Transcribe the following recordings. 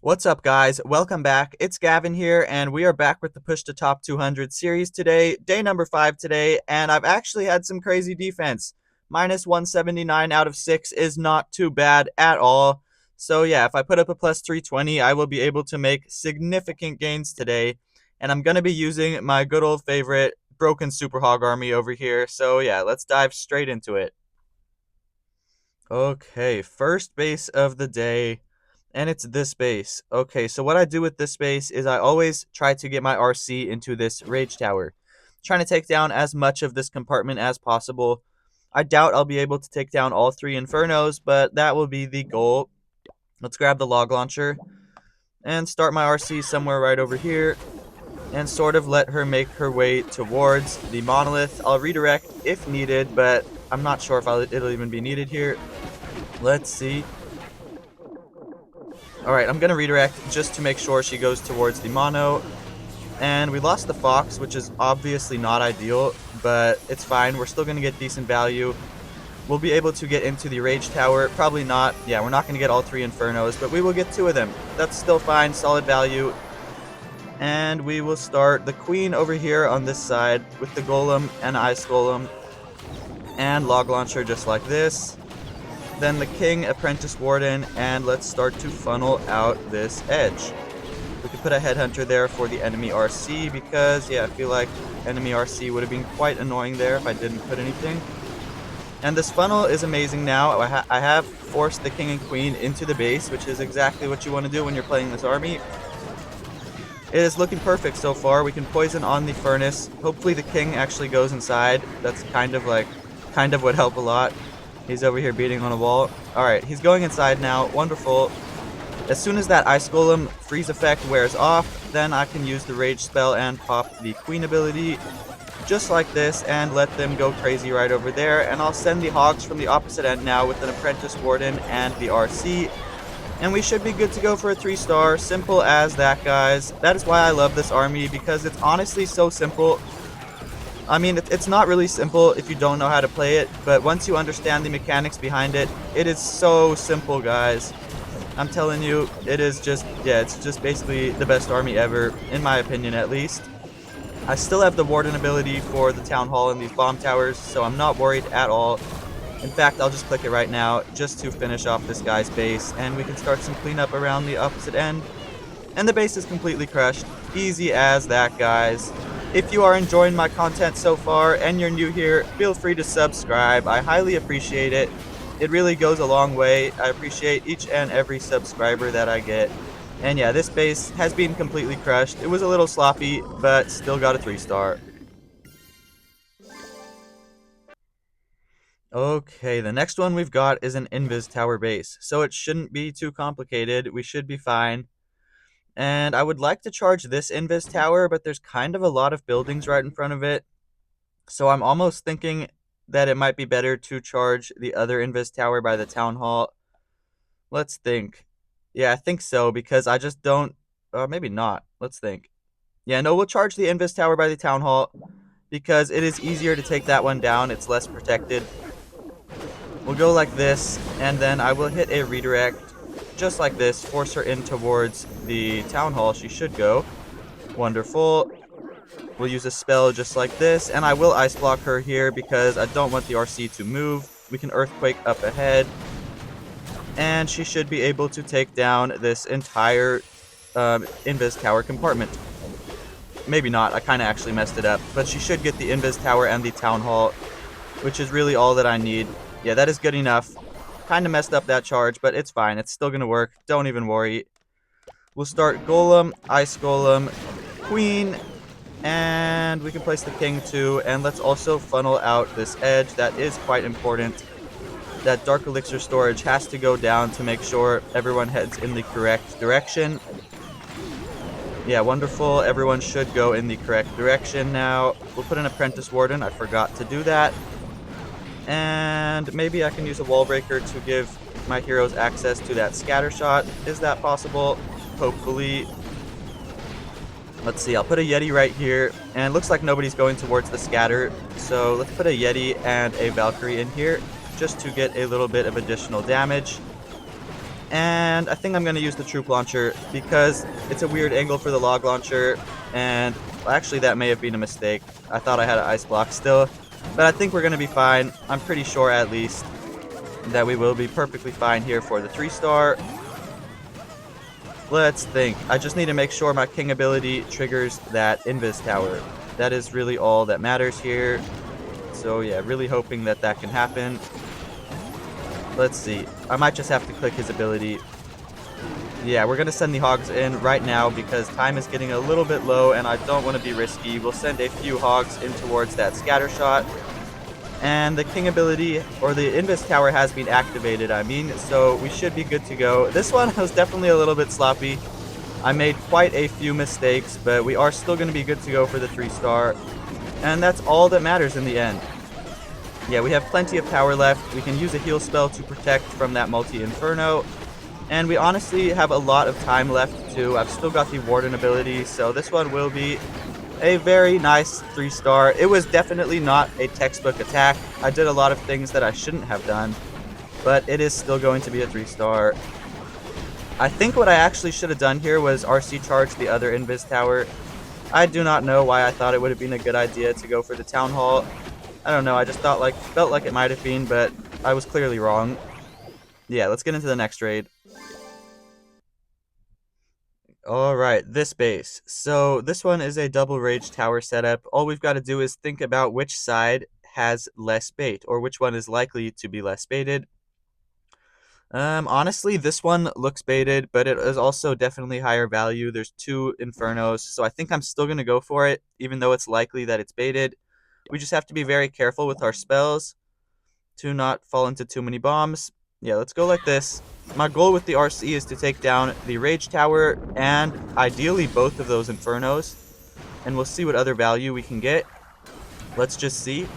What's up, guys? Welcome back. It's Gavin here, and we are back with the Push to Top 200 series today, day number 5 today, and I've actually had some crazy defense. Minus 179 out of 6 is not too bad at all. So yeah, if I put up a plus 320, I will be able to make significant gains today, and I'm going to be using my good old favorite broken Super Hog Army over here. So yeah, let's dive straight into it. Okay, first base of the day. And it's this base. Okay, so what I do with this base is I always try to get my RC into this rage tower. Trying to take down as much of this compartment as possible. I doubt I'll be able to take down all 3 infernos, but that will be the goal. Let's grab the log launcher and start my RC somewhere right over here and sort of let her make her way towards the monolith. I'll redirect if needed, but I'm not sure if it'll even be needed here. Let's see. Alright, I'm going to redirect just to make sure she goes towards the mono. And we lost the fox, which is obviously not ideal, but it's fine. We're still going to get decent value. We'll be able to get into the rage tower. Probably not. Yeah, we're not going to get all 3 infernos, but we will get 2 of them. That's still fine. Solid value. And we will start the queen over here on this side with the golem and ice golem and log launcher just like this. Then the king, apprentice warden, and let's start to funnel out this edge. We could put a headhunter there for the enemy RC because, yeah, I feel like enemy RC would have been quite annoying there if I didn't put anything. And this funnel is amazing now. I have forced the king and queen into the base, which is exactly what you want to do when you're playing this army. It is looking perfect so far. We can poison on the furnace. Hopefully the king actually goes inside. That's kind of would help a lot. He's over here beating on a wall. Alright, he's going inside now. Wonderful. As soon as that ice golem freeze effect wears off, then I can use the rage spell and pop the queen ability just like this and let them go crazy right over there. And I'll send the hogs from the opposite end now with an apprentice warden and the RC. And we should be good to go for a 3-star. Simple as that, guys. That is why I love this army, because it's honestly so simple. I mean, it's not really simple if you don't know how to play it, but once you understand the mechanics behind it, it is so simple, guys. I'm telling you, it is just, yeah, it's just basically the best army ever, in my opinion at least. I still have the warden ability for the town hall and these bomb towers, so I'm not worried at all. In fact, I'll just click it right now just to finish off this guy's base, and we can start some cleanup around the opposite end. And the base is completely crushed. Easy as that, guys. If you are enjoying my content so far and you're new here, feel free to subscribe. I highly appreciate it. It really goes a long way. I appreciate each and every subscriber that I get. And yeah, this base has been completely crushed. It was a little sloppy, but still got a 3-star. Okay, the next one we've got is an invis tower base. So it shouldn't be too complicated. We should be fine. And I would like to charge this invis tower, but there's kind of a lot of buildings right in front of it. So I'm almost thinking that it might be better to charge the other invis tower by the town hall. Let's think. Yeah, I think so, because I just don't... maybe not. Let's think. Yeah, no, we'll charge the invis tower by the town hall, because it is easier to take that one down. It's less protected. We'll go like this, and then I will hit a redirect. Just like this, force her in towards the town hall. She should go. Wonderful. We'll use a spell just like this, and I will ice block her here because I don't want the RC to move. We can earthquake up ahead, and she should be able to take down this entire invis tower compartment. Maybe not, I kind of actually messed it up, but she should get the invis tower and the town hall, which is really all that I need. Yeah, that is good enough. Kind of messed up that charge, but it's fine. It's still going to work. Don't even worry. We'll start golem, ice golem, queen, and we can place the king too. And let's also funnel out this edge. That is quite important. That dark elixir storage has to go down to make sure everyone heads in the correct direction. Yeah, wonderful. Everyone should go in the correct direction now. We'll put an apprentice warden. I forgot to do that. And maybe I can use a wall breaker to give my heroes access to that scatter shot. Is that possible? Hopefully. Let's see, I'll put a Yeti right here. And it looks like nobody's going towards the scatter. So let's put a Yeti and a Valkyrie in here just to get a little bit of additional damage. And I think I'm going to use the troop launcher because it's a weird angle for the log launcher. And actually, that may have been a mistake. I thought I had an ice block still. But I think we're going to be fine. I'm pretty sure, at least, that we will be perfectly fine here for the 3-star. Let's think. I just need to make sure my king ability triggers that invis tower. That is really all that matters here. So yeah, really hoping that that can happen. Let's see. I might just have to click his ability. Yeah, we're going to send the hogs in right now because time is getting a little bit low and I don't want to be risky. We'll send a few hogs in towards that scatter shot. And the king ability, or the invis tower, has been activated, so we should be good to go. This one was definitely a little bit sloppy. I made quite a few mistakes, but we are still going to be good to go for the 3-star. And that's all that matters in the end. Yeah, we have plenty of power left. We can use a heal spell to protect from that multi-inferno. And we honestly have a lot of time left too. I've still got the Warden ability, so this one will be a very nice 3-star. It was definitely not a textbook attack. I did a lot of things that I shouldn't have done, but it is still going to be a 3-star. I think what I actually should have done here was RC charge the other invis tower. I do not know why I thought it would have been a good idea to go for the town hall. I don't know, I just felt like it might have been, but I was clearly wrong. Yeah, let's get into the next raid. Alright, this base. So this one is a double rage tower setup. All we've got to do is think about which side has less bait, or which one is likely to be less baited. Honestly, this one looks baited, but it is also definitely higher value. There's 2 Infernos, so I think I'm still going to go for it, even though it's likely that it's baited. We just have to be very careful with our spells to not fall into too many bombs. Yeah, let's go like this. My goal with the RC is to take down the Rage Tower and ideally both of those Infernos. And we'll see what other value we can get. Let's just see.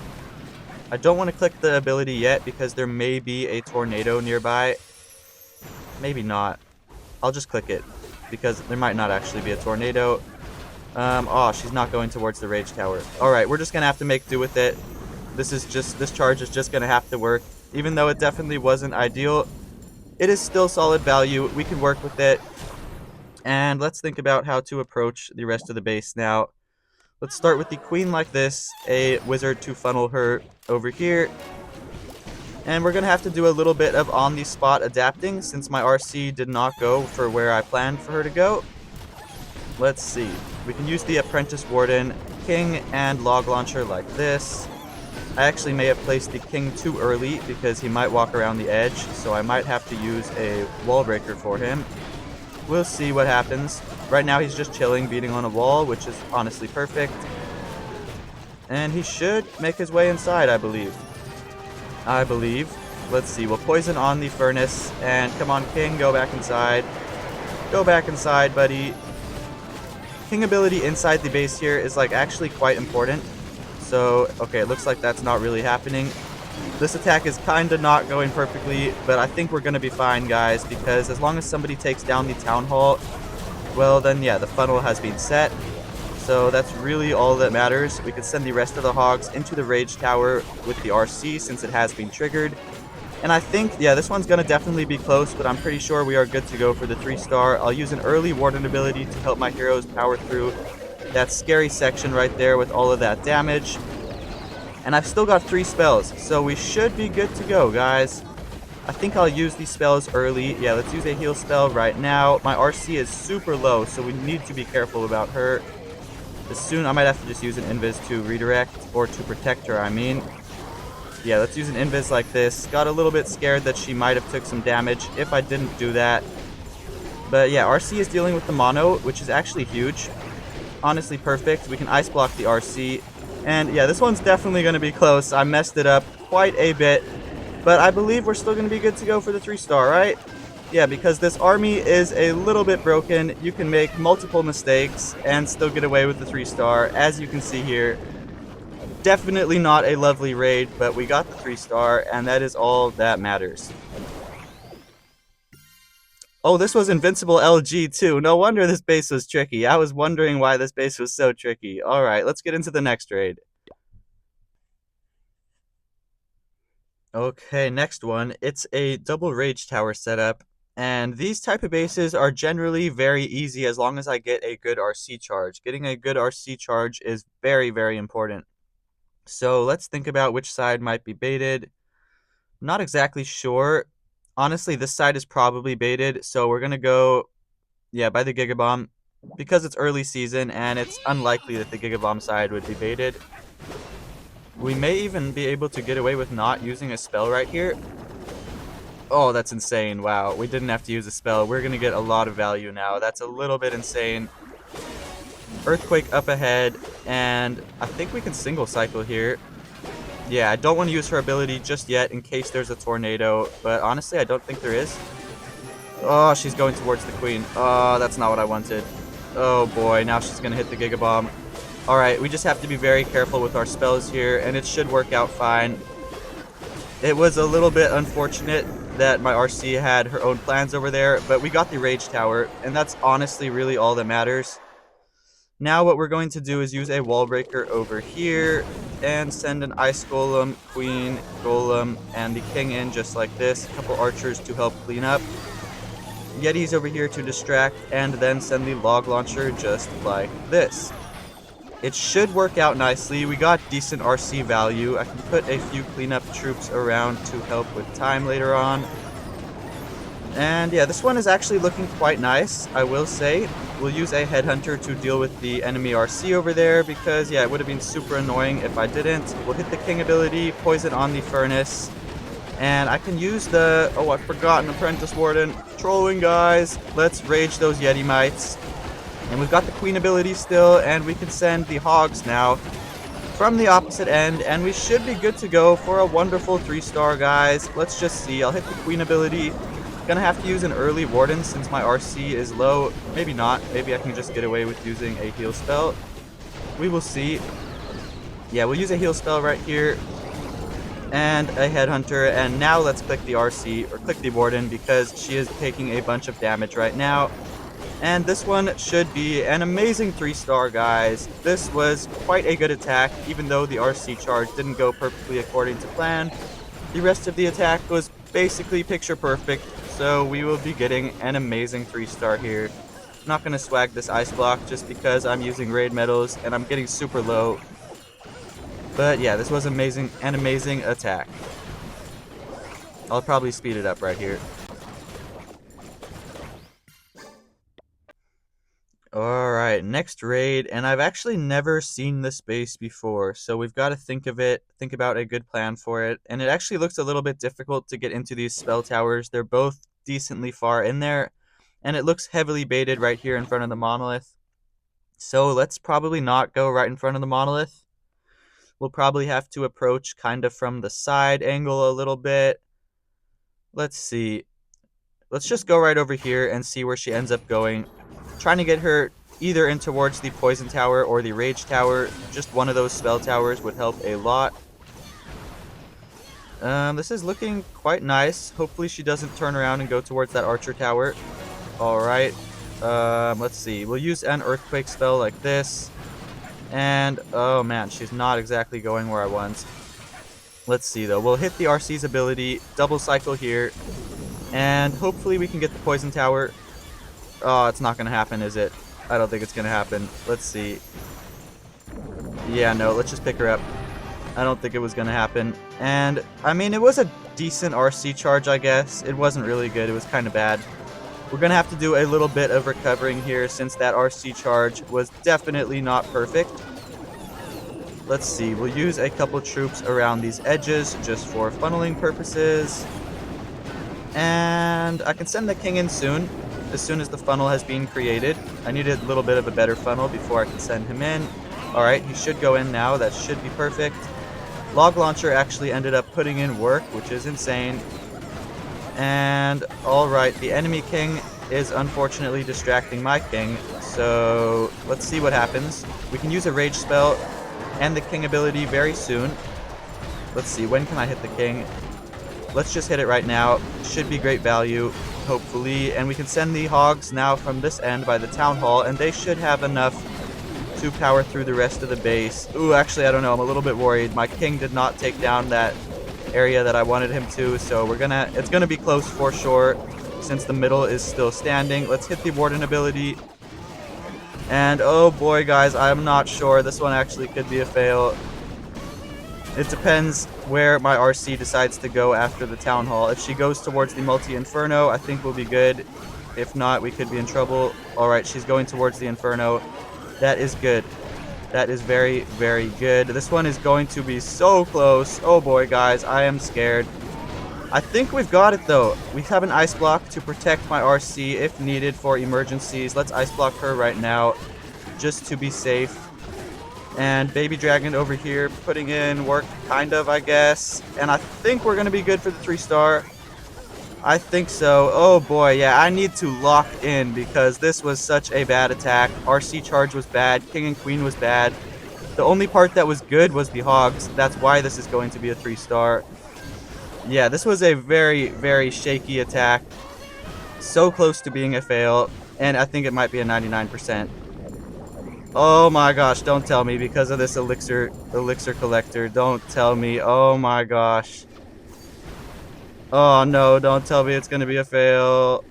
I don't want to click the ability yet because there may be a tornado nearby. Maybe not. I'll just click it because there might not actually be a tornado. Oh, she's not going towards the Rage Tower. Alright, we're just going to have to make do with it. This charge is just going to have to work. Even though it definitely wasn't ideal, it is still solid value. We can work with it. And let's think about how to approach the rest of the base now. Let's start with the queen like this, a wizard to funnel her over here. And we're going to have to do a little bit of on-the-spot adapting since my RC did not go for where I planned for her to go. Let's see. We can use the apprentice warden, king, and log launcher like this. I actually may have placed the king too early because he might walk around the edge, so I might have to use a wall breaker for him. We'll see what happens. Right now he's just chilling, beating on a wall, which is honestly perfect. And he should make his way inside, I believe. Let's see, we'll poison on the furnace, and come on, king, go back inside. Go back inside, buddy. King ability inside the base here is actually quite important. So, okay, it looks like that's not really happening. This attack is kind of not going perfectly, but I think we're going to be fine, guys, because as long as somebody takes down the town hall, well, then, yeah, the funnel has been set. So that's really all that matters. We can send the rest of the hogs into the Rage Tower with the RC since it has been triggered. And I think, yeah, this one's going to definitely be close, but I'm pretty sure we are good to go for the 3-star. I'll use an early Warden ability to help my heroes power through that scary section right there with all of that damage. And I've still got 3 spells, so we should be good to go, guys. I think I'll use these spells early. Yeah, let's use a heal spell right now. My RC is super low, so we need to be careful about her. I might have to just use an invis to redirect, or to protect her, I mean. Yeah, let's use an invis like this. Got a little bit scared that she might have took some damage if I didn't do that. But yeah, RC is dealing with the mono, which is actually huge. Honestly perfect. We can ice block the RC. And yeah, this one's definitely going to be close. I messed it up quite a bit. But I believe we're still going to be good to go for the 3-star, right? Yeah, because this army is a little bit broken. You can make multiple mistakes and still get away with the 3-star, as you can see here. Definitely not a lovely raid, but we got the 3-star, and that is all that matters. Oh, this was Invincible LG too. No wonder this base was tricky. I was wondering why this base was so tricky. Alright, let's get into the next raid. Okay, next one. It's a double Rage Tower setup. And these type of bases are generally very easy as long as I get a good RC charge. Getting a good RC charge is very, very important. So let's think about which side might be baited. Not exactly sure. Honestly, this side is probably baited, so we're going to go, yeah, by the Gigabomb because it's early season and it's unlikely that the Gigabomb side would be baited. We may even be able to get away with not using a spell right here. Oh, that's insane. Wow, we didn't have to use a spell. We're going to get a lot of value now. That's a little bit insane. Earthquake up ahead, and I think we can single cycle here. Yeah, I don't want to use her ability just yet in case there's a tornado, but honestly, I don't think there is. Oh, she's going towards the queen. Oh, that's not what I wanted. Oh boy, now she's going to hit the Gigabomb. Alright, we just have to be very careful with our spells here, and it should work out fine. It was a little bit unfortunate that my RC had her own plans over there, but we got the Rage Tower, and that's honestly really all that matters. Now what we're going to do is use a wall breaker over here and send an Ice Golem, Queen, Golem, and the King in just like this. A couple archers to help clean up. Yetis over here to distract, and then send the Log Launcher just like this. It should work out nicely. We got decent RC value. I can put a few cleanup troops around to help with time later on. And yeah, this one is actually looking quite nice, I will say. We'll use a Headhunter to deal with the enemy RC over there because, yeah, it would have been super annoying if I didn't. We'll hit the King ability, poison on the Furnace. And I can use the... Oh, I've forgotten Apprentice Warden. Trolling, guys. Let's rage those Yeti Mites. And we've got the Queen ability still, and we can send the Hogs now from the opposite end, and we should be good to go for a wonderful 3-star, guys. Let's just see. I'll hit the Queen ability. Gonna have to use an early Warden since my RC is low. Maybe not. Maybe I can just get away with using a heal spell. We will see. Yeah, we'll use a heal spell right here. And a Headhunter. And now let's click the RC, or click the Warden, because she is taking a bunch of damage right now. And this one should be an amazing 3-star, guys. This was quite a good attack, even though the RC charge didn't go perfectly according to plan. The rest of the attack was basically picture perfect. So we will be getting an amazing 3-star here. I'm not going to swag this ice block just because I'm using raid medals and I'm getting super low. But yeah, this was an amazing attack. I'll probably speed it up right here. Alright, next raid, and I've actually never seen this base before, so we've got to think about a good plan for it, and it actually looks a little bit difficult to get into these spell towers. They're both decently far in there, and it looks heavily baited right here in front of the monolith. So let's probably not go right in front of the monolith. We'll probably have to approach kind of from the side angle a little bit. Let's see. Let's just go right over here and see where she ends up going. Trying to get her either in towards the Poison Tower or the Rage Tower. Just one of those spell towers would help a lot. This is looking quite nice. Hopefully she doesn't turn around and go towards that Archer Tower. Alright. Let's see. We'll use an Earthquake spell like this. And, oh man, she's not exactly going where I want. Let's see though. We'll hit the RC's ability, double cycle here. And hopefully we can get the Poison Tower. Oh, it's not going to happen, is it? I don't think it's going to happen. Let's see. Yeah, no, let's just pick her up. I don't think it was going to happen. And, I mean, it was a decent RC charge, I guess. It wasn't really good. It was kind of bad. We're going to have to do a little bit of recovering here since that RC charge was definitely not perfect. Let's see. We'll use a couple troops around these edges just for funneling purposes. And I can send the king in soon as the funnel has been created. I need a little bit of a better funnel before I can send him in. Alright, he should go in now. That should be perfect. Log Launcher actually ended up putting in work, which is insane. And, alright, the enemy king is unfortunately distracting my king. So, let's see what happens. We can use a rage spell and the king ability very soon. Let's see, when can I hit the king? Let's just hit it right now. Should be great value, hopefully. And we can send the hogs now from this end by the town hall, and they should have enough to power through the rest of the base. Ooh, actually, I don't know. I'm a little bit worried. My king did not take down that area that I wanted him to, so it's gonna be close for sure. since the middle is still standing. Let's hit the Warden ability. And oh boy, guys, I'm not sure. This one actually could be a fail. It depends where my RC decides to go after the Town Hall. If she goes towards the Multi-Inferno, I think we'll be good. If not, we could be in trouble. Alright, she's going towards the Inferno. That is good. That is very, very good. This one is going to be so close. Oh boy, guys, I am scared. I think we've got it, though. We have an Ice Block to protect my RC if needed for emergencies. Let's Ice Block her right now, just to be safe. And Baby Dragon over here putting in work, kind of, I guess. And I think we're going to be good for the 3-star. I think so. Oh boy, yeah, I need to lock in because this was such a bad attack. RC charge was bad. King and Queen was bad. The only part that was good was the Hogs. That's why this is going to be a 3-star. Yeah, this was a very, very shaky attack. So close to being a fail. And I think it might be a 99%. Oh my gosh, don't tell me because of this elixir collector. Don't tell me. Oh my gosh. Oh no, don't tell me it's gonna be a fail.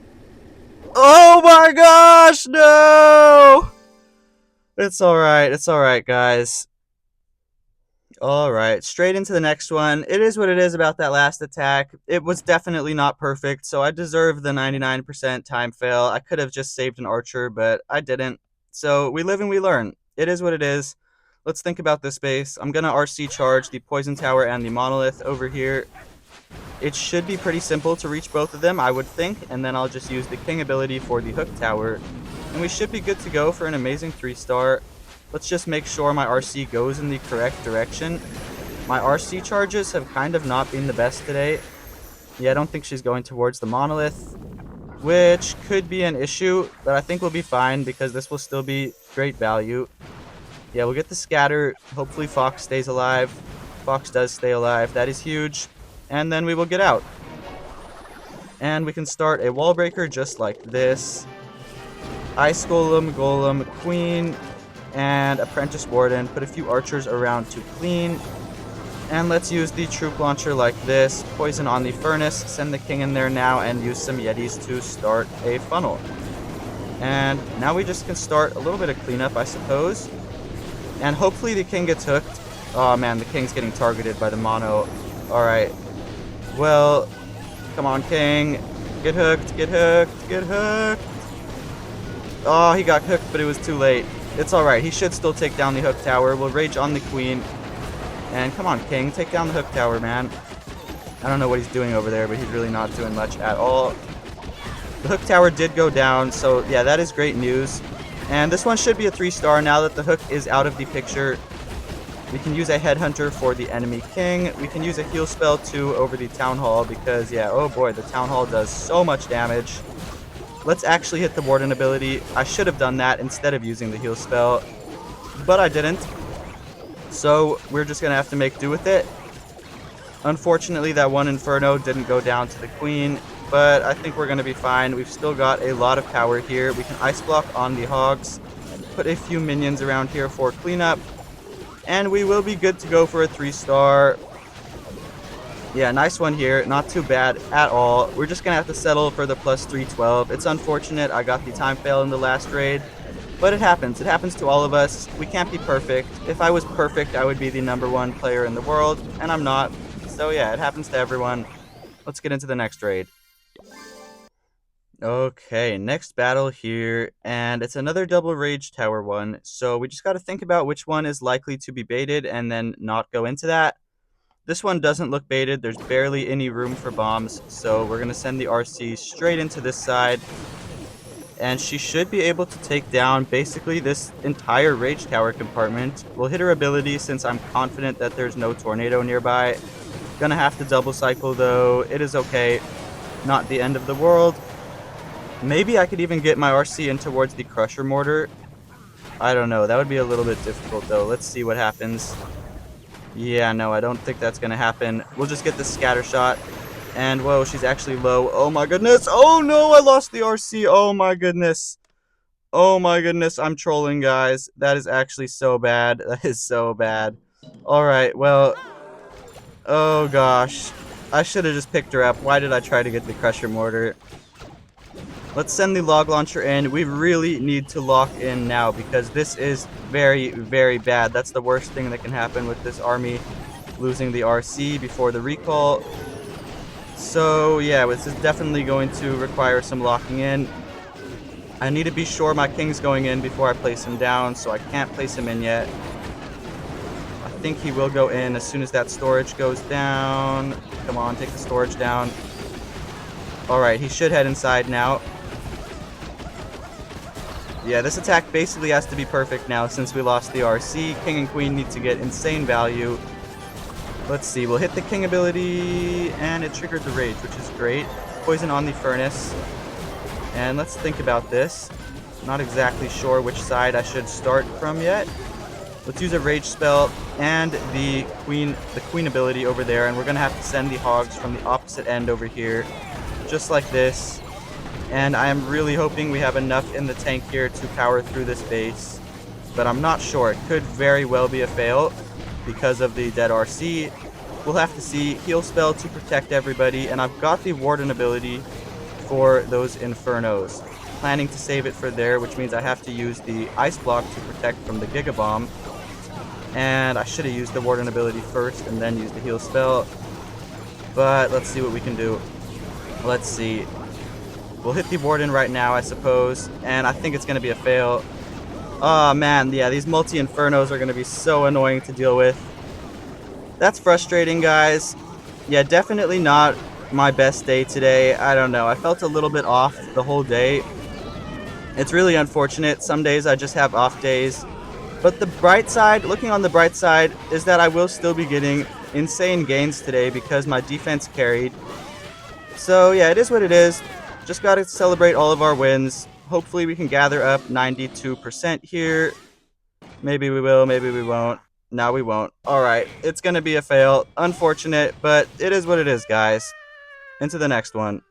Oh my gosh, no! It's alright, guys. Alright, straight into the next one. It is what it is about that last attack. It was definitely not perfect, so I deserve the 99% time fail. I could have just saved an archer, but I didn't. So we live and we learn. It is what it is. Let's think about this base. I'm gonna RC charge the Poison Tower and the Monolith over here. It should be pretty simple to reach both of them, I would think, and then I'll just use the King ability for the Hook Tower. And we should be good to go for an amazing 3-star. Let's just make sure my RC goes in the correct direction. My RC charges have kind of not been the best today. Yeah, I don't think she's going towards the Monolith, which could be an issue, but I think we'll be fine because this will still be great value. Yeah, we'll get the scatter. Hopefully Fox stays alive. Fox does stay alive. That is huge. And then we will get out. And we can start a wall breaker just like this. Ice Golem, Golem, Queen, and Apprentice Warden. Put a few archers around to clean. And let's use the troop launcher like this. Poison on the furnace. Send the king in there now and use some Yetis to start a funnel. And now we just can start a little bit of cleanup, I suppose. And hopefully the king gets hooked. Oh man, the king's getting targeted by the mono. Alright. Well, come on, king. Get hooked, get hooked, get hooked. Oh, he got hooked, but it was too late. It's alright. He should still take down the hook tower. We'll rage on the queen. And come on, king. Take down the hook tower, man. I don't know what he's doing over there, but he's really not doing much at all. The hook tower did go down, so yeah, that is great news. And this one should be a 3-star now that the hook is out of the picture. We can use a headhunter for the enemy king. We can use a heal spell too over the town hall because, yeah, oh boy, the town hall does so much damage. Let's actually hit the warden ability. I should have done that instead of using the heal spell, but I didn't. So we're just gonna have to make do with it. Unfortunately, that one inferno didn't go down to the queen, but I think we're gonna be fine. We've still got a lot of power here. We can ice block on the hogs, put a few minions around here for cleanup, and we will be good to go for a 3-star. Yeah, nice one here. Not too bad at all. We're just gonna have to settle for the plus 312. It's unfortunate I got the time fail in the last raid, but it happens. It happens to all of us. We can't be perfect. If I was perfect, I would be the #1 player in the world, and I'm not. So yeah, it happens to everyone. Let's get into the next raid. Okay, next battle here, and it's another double rage tower one, so we just got to think about which one is likely to be baited and then not go into that. This one doesn't look baited. There's barely any room for bombs, so we're going to send the RC straight into this side, and she should be able to take down basically this entire rage tower compartment. We'll hit her ability since I'm confident that there's no tornado nearby. Gonna have to double cycle though. It is okay. Not the end of the world. Maybe I could even get my RC in towards the Crusher Mortar. I don't know. That would be a little bit difficult, though. Let's see what happens. Yeah, no, I don't think that's going to happen. We'll just get the scatter shot. And, whoa, she's actually low. Oh, my goodness. Oh, no, I lost the RC. Oh, my goodness. Oh, my goodness. I'm trolling, guys. That is actually so bad. That is so bad. All right, well. Oh, gosh. I should have just picked her up. Why did I try to get the Crusher Mortar? Let's send the log launcher in. We really need to lock in now because this is very, very bad. That's the worst thing that can happen with this army, losing the RC before the recall. So yeah, this is definitely going to require some locking in. I need to be sure my king's going in before I place him down, so I can't place him in yet. I think he will go in as soon as that storage goes down. Come on, take the storage down. Alright, he should head inside now. Yeah, this attack basically has to be perfect now since we lost the RC. King and queen need to get insane value. Let's see, we'll hit the king ability, and it triggered the rage, which is great. Poison on the furnace. And let's think about this. Not exactly sure which side I should start from yet. Let's use a rage spell and the queen ability over there, and we're gonna have to send the hogs from the opposite end over here, just like this. And I am really hoping we have enough in the tank here to power through this base, but I'm not sure. It could very well be a fail because of the dead RC. We'll have to see. Heal spell to protect everybody, and I've got the warden ability for those infernos. Planning to save it for there, which means I have to use the ice block to protect from the Giga Bomb. And I should have used the warden ability first and then used the heal spell. But let's see what we can do. Let's see. We'll hit the warden right now, I suppose, and I think it's going to be a fail. Oh man, yeah, these multi-infernos are going to be so annoying to deal with. That's frustrating, guys. Yeah, definitely not my best day today. I don't know. I felt a little bit off the whole day. It's really unfortunate. Some days I just have off days. But the bright side, looking on the bright side, is that I will still be getting insane gains today because my defense carried. So yeah, it is what it is. Just got to celebrate all of our wins. Hopefully we can gather up 92% here. Maybe we will, maybe we won't. No, we won't. Alright, it's going to be a fail. Unfortunate, but it is what it is, guys. Into the next one.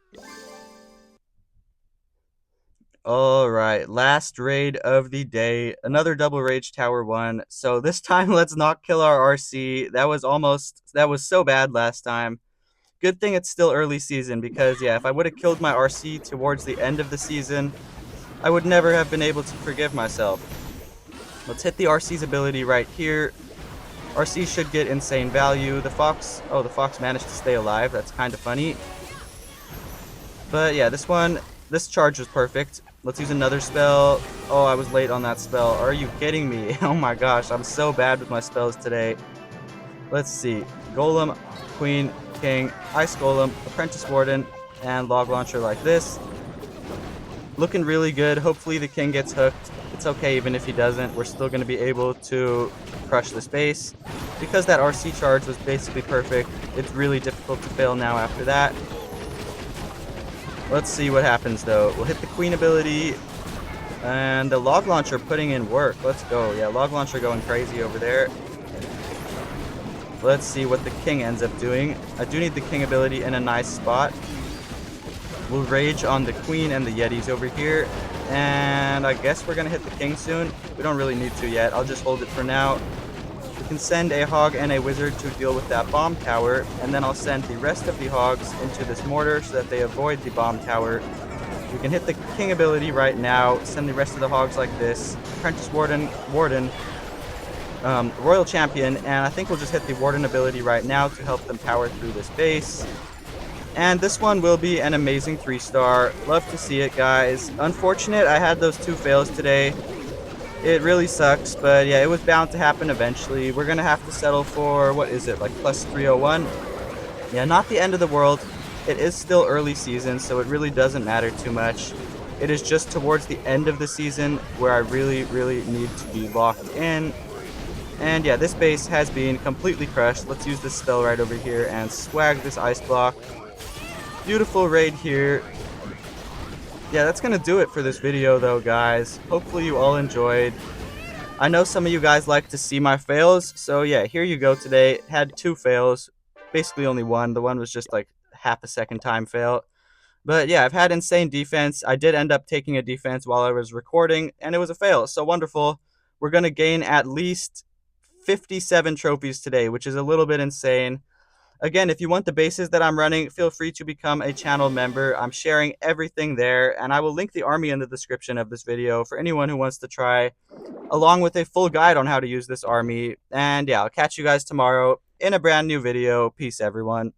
Alright, last raid of the day. Another double rage tower 1. So this time, let's not kill our RC. That was so bad last time. Good thing it's still early season because, yeah, if I would have killed my RC towards the end of the season, I would never have been able to forgive myself. Let's hit the RC's ability right here. RC should get insane value. The fox managed to stay alive. That's kind of funny. But yeah, this charge was perfect. Let's use another spell. Oh, I was late on that spell. Are you kidding me? Oh my gosh, I'm so bad with my spells today. Let's see. Golem, Queen, King, Ice Golem, Apprentice Warden, and Log Launcher like this. Looking really good. Hopefully the King gets hooked. It's okay even if he doesn't. We're still going to be able to crush this base. Because that RC charge was basically perfect, it's really difficult to fail now after that. Let's see what happens though. We'll hit the Queen ability. And the Log Launcher putting in work. Let's go. Yeah, Log Launcher going crazy over there. Let's see what the King ends up doing. I do need the King ability in a nice spot. We'll rage on the Queen and the Yetis over here. And I guess we're going to hit the King soon. We don't really need to yet. I'll just hold it for now. We can send a Hog and a Wizard to deal with that bomb tower. And then I'll send the rest of the Hogs into this mortar so that they avoid the bomb tower. We can hit the King ability right now. Send the rest of the Hogs like this. Apprentice Warden, Royal Champion, and I think we'll just hit the Warden ability right now to help them power through this base. And this one will be an amazing 3-star. Love to see it, guys. Unfortunate I had those 2 fails today. It really sucks, but yeah, it was bound to happen eventually. We're going to have to settle for, what is it, like plus 301? Yeah, not the end of the world. It is still early season, so it really doesn't matter too much. It is just towards the end of the season where I really, really need to be locked in. And yeah, this base has been completely crushed. Let's use this spell right over here and swag this ice block. Beautiful raid here. Yeah, that's going to do it for this video though, guys. Hopefully you all enjoyed. I know some of you guys like to see my fails, so yeah, here you go today. Had 2 fails. Basically only one. The one was just like half a second time fail. But yeah, I've had insane defense. I did end up taking a defense while I was recording, and it was a fail. So wonderful. We're going to gain at least 57 trophies today, which is a little bit insane. Again, if you want the bases that I'm running, feel free to become a channel member. I'm sharing everything there, and I will link the army in the description of this video for anyone who wants to try, along with a full guide on how to use this army. And yeah, I'll catch you guys tomorrow in a brand new video. Peace, everyone.